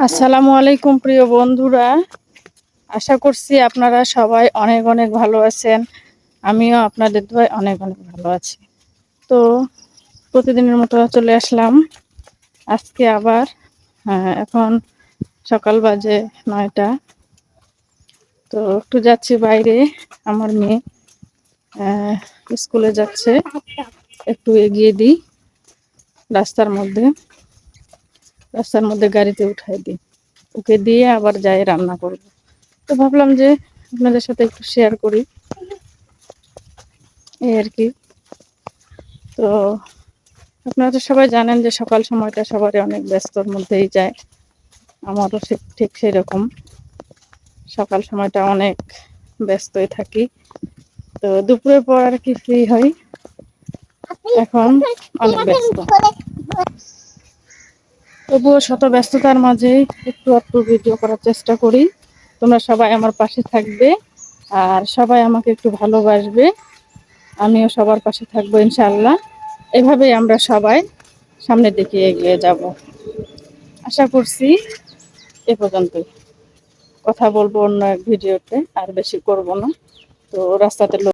আসসালামু আলাইকুম প্রিয় বন্ধুরা, আশা করছি আপনারা সবাই অনেক অনেক ভালো আছেন। আমিও আপনাদের দোয়ায় অনেক অনেক ভালো আছি। তো প্রতিদিনের মতো চলে আসলাম আজকে আবার। এখন সকাল বাজে 9টা। তো একটু যাচ্ছি বাইরে, আমার মেয়ে স্কুলে যাচ্ছে, একটু এগিয়ে দিই, রাস্তার মধ্যে গাড়িতে উঠাই দিই, ওকে দিয়ে আবার যাই রান্না করব। তো ভাবলাম যে আপনাদের সাথে একটু শেয়ার করি, এই আর কি। তো আপনারা তো সবাই জানেন যে সকাল সময়টা সবারই অনেক ব্যস্তর মধ্যেই যায়, আমারও ঠিক সেরকম। সকাল সময়টা অনেক ব্যস্তই থাকি, তো দুপুরের পর আর কি ফ্রি হই, এখন অনেক ব্যস্ত। তবুও শত ব্যস্ততার মাঝে একটু একটু ভিডিও করার চেষ্টা করি। তোমরা সবাই আমার পাশে থাকবে আর সবাই আমাকে একটু ভালোবাসবে, আমিও সবার পাশে থাকবো ইনশাআল্লাহ। এভাবেই আমরা সবাই সামনের দিকে এগিয়ে যাব, আশা করছি। এ পর্যন্তই, কথা বলবো অন্য এক ভিডিওতে, আর বেশি করব না। তো রাস্তাতে